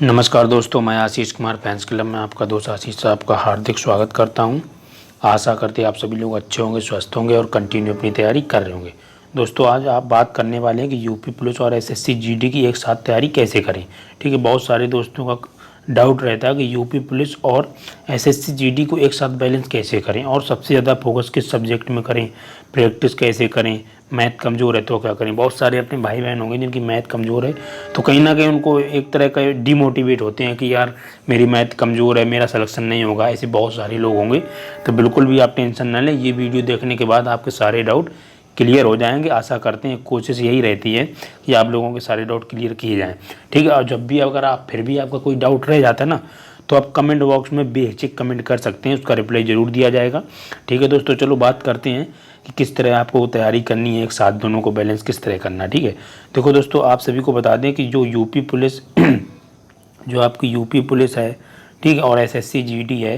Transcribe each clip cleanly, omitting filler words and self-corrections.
नमस्कार दोस्तों, मैं आशीष कुमार फैंस क्लब में आपका दोस्त आशीष साहब का हार्दिक स्वागत करता हूं। आशा करते आप सभी लोग अच्छे होंगे, स्वस्थ होंगे और कंटिन्यू अपनी तैयारी कर रहे होंगे। दोस्तों, आज आप बात करने वाले हैं कि यूपी पुलिस और एसएससी जीडी की एक साथ तैयारी कैसे करें। ठीक है, बहुत सारे दोस्तों का डाउट रहता है कि यूपी पुलिस और एसएससी जीडी को एक साथ बैलेंस कैसे करें और सबसे ज़्यादा फोकस किस सब्जेक्ट में करें, प्रैक्टिस कैसे करें, मैथ कमज़ोर है तो क्या करें। बहुत सारे अपने भाई बहन होंगे जिनकी मैथ कमज़ोर है, तो कहीं ना कहीं उनको एक तरह का डिमोटिवेट होते हैं कि यार मेरी मैथ कमज़ोर है, मेरा सिलेक्शन नहीं होगा। ऐसे बहुत सारे लोग होंगे, तो बिल्कुल भी आप टेंशन ना लें। ये वीडियो देखने के बाद आपके सारे डाउट क्लियर हो जाएंगे। आशा करते हैं, कोशिश यही रहती है कि आप लोगों के सारे डाउट क्लियर किए जाएँ। ठीक है, और जब भी अगर आप फिर भी आपका कोई डाउट रह जाता है ना, तो आप कमेंट बॉक्स में बेहिचक कमेंट कर सकते हैं, उसका रिप्लाई ज़रूर दिया जाएगा। ठीक है दोस्तों, चलो बात करते हैं कि किस तरह आपको तैयारी करनी है, एक साथ दोनों को बैलेंस किस तरह करना है। ठीक है, देखो दोस्तों, आप सभी को बता दें कि जो यूपी पुलिस जो आपकी यूपी पुलिस है, ठीक है, और एसएससी जीडी है,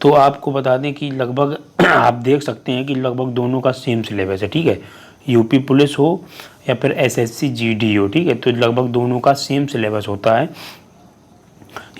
तो आपको बता दें कि लगभग आप देख सकते हैं कि लगभग दोनों का सेम सिलेबस है। ठीक है, यूपी पुलिस हो या फिर एसएससी जीडी हो, ठीक है, तो लगभग दोनों का सेम सिलेबस होता है।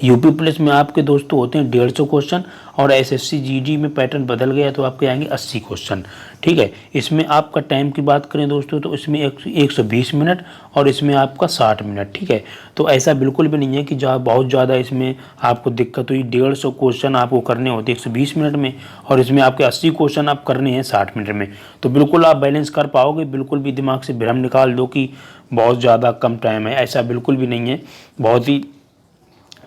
यूपी पुलिस में आपके दोस्तों होते हैं 150 क्वेश्चन और एसएससी जीडी में पैटर्न बदल गया तो आपके आएंगे 80 क्वेश्चन। ठीक है, इसमें आपका टाइम की बात करें दोस्तों, तो इसमें 120 मिनट और इसमें आपका 60 मिनट। ठीक है, तो ऐसा बिल्कुल भी नहीं है कि जहाँ बहुत ज़्यादा इसमें आपको दिक्कत हुई। 150 क्वेश्चन आपको करने होते हैं 120 मिनट में और इसमें आपके 80 क्वेश्चन आप करने हैं 60 मिनट में, तो बिल्कुल आप बैलेंस कर पाओगे। बिल्कुल भी दिमाग से भ्रम निकाल दो कि बहुत ज़्यादा कम टाइम है, ऐसा बिल्कुल भी नहीं है। बहुत ही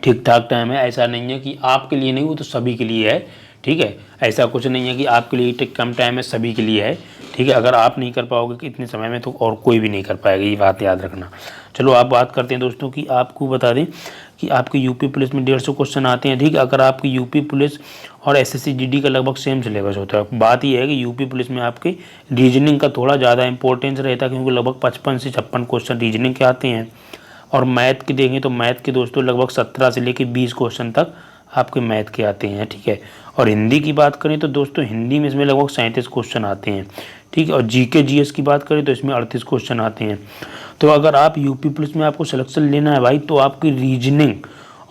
ठीक ठाक टाइम है। ऐसा नहीं है कि आपके लिए नहीं, वो तो सभी के लिए है। ठीक है, ऐसा कुछ नहीं है कि आपके लिए कम टाइम है, सभी के लिए है। ठीक है, अगर आप नहीं कर पाओगे कि इतने समय में, तो और कोई भी नहीं कर पाएगा, ये बात याद रखना। चलो आप बात करते हैं दोस्तों कि आपको बता दें कि आपकी यूपी पुलिस में 150 क्वेश्चन आते हैं। ठीक है, अगर आपकी यूपी पुलिस और एसएससी जीडी का लगभग सेम सिलेबस होता है। बात यह है कि यूपी पुलिस में आपके रीजनिंग का थोड़ा ज़्यादा इंपॉर्टेंस रहता है, क्योंकि लगभग 55 से 56 क्वेश्चन रीजनिंग के आते हैं। और मैथ की देखें तो मैथ के दोस्तों लगभग 17 से लेकर 20 क्वेश्चन तक आपके मैथ के आते हैं। ठीक है, और हिंदी की बात करें तो दोस्तों हिंदी में इसमें लगभग 37 क्वेश्चन आते हैं। ठीक है, और जीके जीएस की बात करें तो इसमें 38 क्वेश्चन आते हैं। तो अगर आप यूपी पुलिस में आपको सिलेक्शन लेना है भाई, तो आपकी रीजनिंग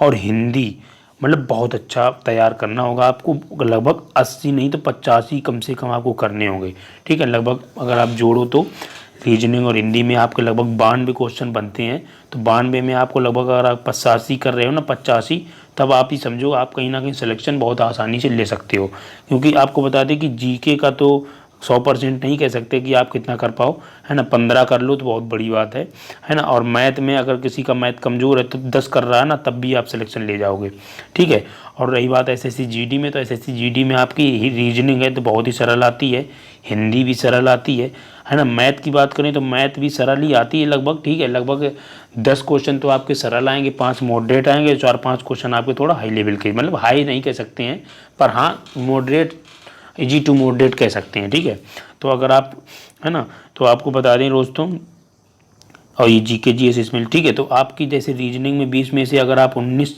और हिंदी मतलब बहुत अच्छा तैयार करना होगा आपको। लगभग 80 नहीं तो 85 कम से कम आपको करने होंगे। ठीक है, लगभग अगर आप जोड़ो तो रीजनिंग और हिंदी में आपके लगभग 92 क्वेश्चन बनते हैं। तो 92 में आपको लगभग अगर आप 85 कर रहे हो ना, 85, तब आप ही समझो आप कहीं ना कहीं सिलेक्शन बहुत आसानी से ले सकते हो। क्योंकि आपको बता दें कि जीके का तो 100% नहीं कह सकते कि आप कितना कर पाओ, है ना। 15 कर लो तो बहुत बड़ी बात है ना। और मैथ में अगर किसी का मैथ कमज़ोर है तो 10 कर रहा है ना, तब भी आप सिलेक्शन ले जाओगे। ठीक है, और रही बात एसएससी जीडी में, तो एसएससी जीडी में आपकी रीजनिंग है तो बहुत ही सरल आती है, हिंदी भी सरल आती है ना। मैथ की बात करें तो मैथ भी सरल ही आती है लगभग। ठीक है, लगभग 10 क्वेश्चन तो आपके सरल आएंगे, 5 मॉडरेट आएंगे, 4-5 क्वेश्चन आपके थोड़ा हाई लेवल के, मतलब हाई नहीं कह सकते हैं, पर हाँ मॉडरेट, इजी टू मॉडरेट कह सकते हैं। ठीक है, तो अगर आप, है ना, तो आपको बता दें दोस्तों, और ये जीके जीएस इसमें, ठीक है, तो आपकी जैसे रीजनिंग में 20 में से अगर आप 19,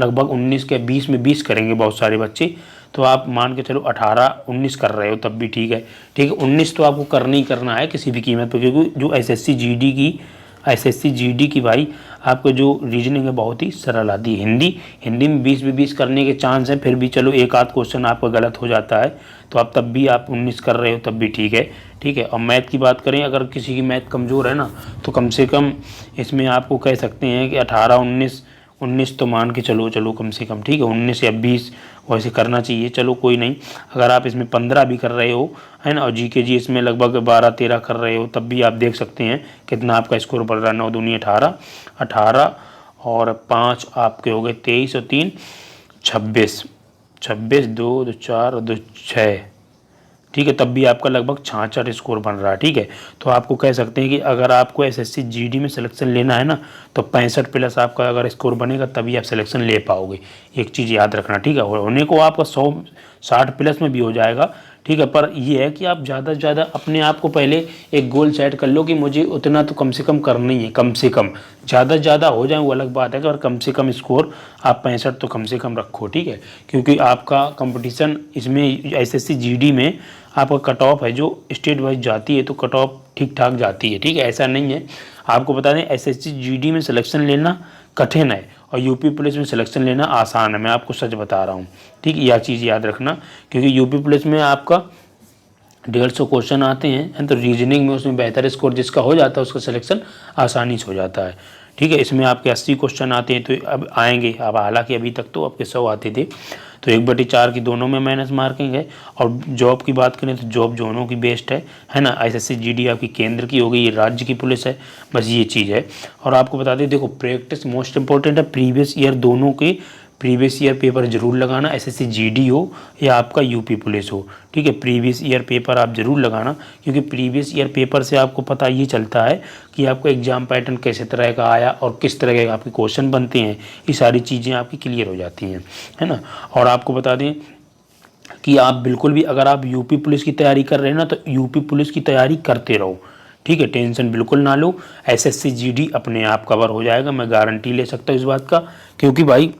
लगभग 19 के 20 में 20 करेंगे बहुत सारे बच्चे, तो आप मान के चलो 18-19 कर रहे हो तब भी ठीक है। ठीक है, 19 तो आपको करना ही करना है किसी भी कीमत पर, क्योंकि जो एसएससी जीडी की भाई आपको जो रीजनिंग है बहुत ही सरल आती है। हिंदी में 20 में 20 करने के चांस हैं, फिर भी चलो एक आध क्वेश्चन आपका गलत हो जाता है, तो आप तब भी आप 19 कर रहे हो तब भी ठीक है। ठीक है, और मैथ की बात करें, अगर किसी की मैथ कमज़ोर है ना, तो कम से कम इसमें आपको कह सकते हैं कि 18-19 तो मान के चलो कम से कम। ठीक है, 19 या 20 वैसे करना चाहिए। चलो कोई नहीं, अगर आप इसमें 15 भी कर रहे हो, है ना, और जीके जी इसमें लगभग 12-13 कर रहे हो, तब भी आप देख सकते हैं कितना आपका स्कोर बढ़ रहा है। 9 दूनी 18 और 5 आपके हो गए 23 और 3 26, 2 4 2 6। ठीक है, तब भी आपका लगभग 66 स्कोर बन रहा है। ठीक है, तो आपको कह सकते हैं कि अगर आपको एसएससी जीडी में सिलेक्शन लेना है ना, तो 65 प्लस आपका अगर स्कोर बनेगा तभी आप सिलेक्शन ले पाओगे। एक चीज़ याद रखना। ठीक है, होने को आपका 160 प्लस में भी हो जाएगा। ठीक है, पर ये है कि आप ज़्यादा से ज़्यादा अपने आप को पहले एक गोल सेट कर लो कि मुझे उतना तो कम से कम करना ही है। कम से कम, ज़्यादा से ज़्यादा हो जाए वो अलग बात है, अगर कम से कम स्कोर आप 65 तो कम से कम रखो। ठीक है, क्योंकि आपका कंपटीशन इसमें एसएससी जीडी में आपका कट ऑफ है जो स्टेट वाइज जाती है, तो कट ऑफ ठीक ठाक जाती है। ठीक है, ऐसा नहीं है। आपको बता दें एसएससी जीडी में सिलेक्शन लेना कठिन है और यूपी पुलिस में सिलेक्शन लेना आसान है, मैं आपको सच बता रहा हूँ। ठीक है, यह चीज़ याद रखना, क्योंकि यूपी पुलिस में आपका 150 क्वेश्चन आते हैं, तो रीजनिंग में उसमें बेहतर स्कोर जिसका हो जाता है उसका सिलेक्शन आसानी से हो जाता है। ठीक है, इसमें आपके 80 क्वेश्चन आते हैं, तो अब आएंगे, अब हालांकि अभी तक तो आपके 100 आते थे, तो 1/4 की दोनों में माइनस मार्किंग है। और जॉब की बात करें तो जॉब दोनों की बेस्ट है ना। SSC GD आपकी केंद्र की हो गई, ये राज्य की पुलिस है, बस ये चीज़ है। और आपको बता दें, देखो प्रैक्टिस मोस्ट इंपॉर्टेंट है, प्रीवियस ईयर दोनों के प्रीवियस ईयर पेपर जरूर लगाना, SSC GD हो या आपका यूपी पुलिस हो। ठीक है, प्रीवियस ईयर पेपर आप ज़रूर लगाना, क्योंकि प्रीवियस ईयर पेपर से आपको पता ये चलता है कि आपका एग्जाम पैटर्न कैसे तरह का आया और किस तरह के आपके क्वेश्चन बनते हैं, ये सारी चीज़ें आपकी क्लियर हो जाती हैं, है ना। और आपको बता दें कि आप बिल्कुल भी अगर आप यूपी पुलिस की तैयारी कर रहे हैं ना, तो यूपी पुलिस की तैयारी करते रहो। ठीक है, टेंशन बिल्कुल ना लो, SSC GD अपने आप कवर हो जाएगा, मैं गारंटी ले सकता हूँ इस बात का। क्योंकि भाई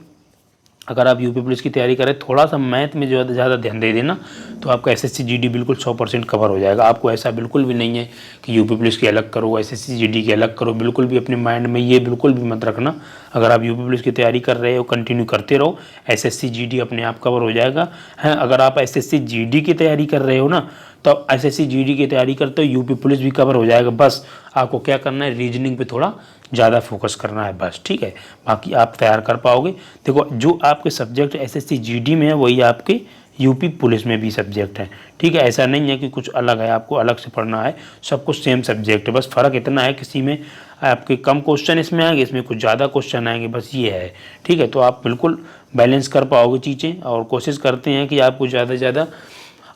अगर आप यूपी पुलिस की तैयारी करें, थोड़ा सा मैथ में जो ज़्यादा ध्यान दे देना, तो आपका SSC GD बिल्कुल 100% कवर हो जाएगा। आपको ऐसा बिल्कुल भी नहीं है कि यूपी पुलिस की अलग करो, SSC GD की अलग करो, बिल्कुल भी अपने माइंड में ये बिल्कुल भी मत रखना। अगर आप यूपी पुलिस की तैयारी कर रहे हो, कंटिन्यू करते रहो, SSC GD अपने आप कवर हो जाएगा। हैं, अगर आप SSC GD की तैयारी कर रहे हो ना, तो SSC GD की तैयारी करते हो, यूपी पुलिस भी कवर हो जाएगा। बस आपको क्या करना है, रीजनिंग पे थोड़ा ज़्यादा फोकस करना है बस। ठीक है, बाकी आप तैयार कर पाओगे। देखो, जो आपके सब्जेक्ट SSC GD में है वही आपके यूपी पुलिस में भी सब्जेक्ट हैं। ठीक है, ऐसा नहीं है कि कुछ अलग है, आपको अलग से पढ़ना है, सब कुछ सेम सब्जेक्ट है, बस फ़र्क इतना है किसी में आपके कम क्वेश्चन इसमें आएंगे, इसमें कुछ ज़्यादा क्वेश्चन आएंगे, बस ये है। ठीक है, तो आप बिल्कुल बैलेंस कर पाओगे चीज़ें, और कोशिश करते हैं कि आपको ज़्यादा से ज़्यादा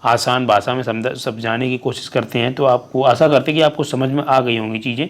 आसान भाषा में समझाने की कोशिश करते हैं। तो आपको आशा करते हैं कि आपको समझ में आ गई होंगी चीज़ें।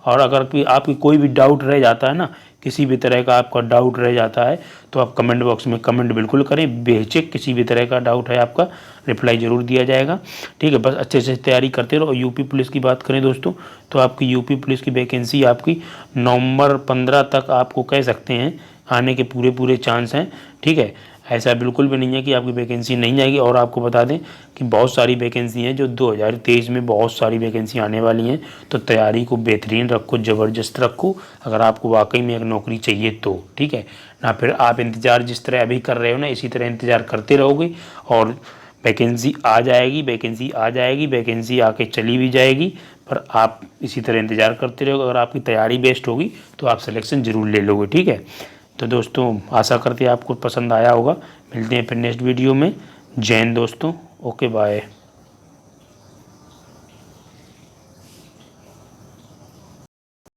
और अगर आपकी कोई भी डाउट रह जाता है ना, किसी भी तरह का आपका डाउट रह जाता है, तो आप कमेंट बॉक्स में कमेंट बिल्कुल करें, बेहिचक किसी भी तरह का डाउट है आपका रिप्लाई ज़रूर दिया जाएगा। ठीक है, बस अच्छे से तैयारी करते रहो। यूपी पुलिस की बात करें दोस्तों, तो आपकी यूपी पुलिस की वैकेंसी आपकी नवंबर 15 तक आपको कह सकते हैं आने के पूरे चांस हैं। ठीक है, ऐसा बिल्कुल भी नहीं है कि आपकी वैकेंसी नहीं आएगी। और आपको बता दें कि बहुत सारी वैकेंसी हैं, जो 2023 में बहुत सारी वैकेंसी आने वाली हैं, तो तैयारी को बेहतरीन रखो, ज़बरदस्त रखो, अगर आपको वाकई में एक नौकरी चाहिए तो। ठीक है ना, फिर आप इंतज़ार जिस तरह अभी कर रहे हो ना, इसी तरह इंतज़ार करते रहोगे और वैकेंसी आ जाएगी, वैकेंसी आ जाएगी, वैकेंसी आके चली भी जाएगी, पर आप इसी तरह इंतज़ार करते रहोगे। अगर आपकी तैयारी बेस्ट होगी तो आप सिलेक्शन ज़रूर ले लोगे। ठीक है, तो दोस्तों आशा करते हैं आपको पसंद आया होगा। मिलते हैं फिर नेक्स्ट वीडियो में। जय हिंद दोस्तों, ओके बाय।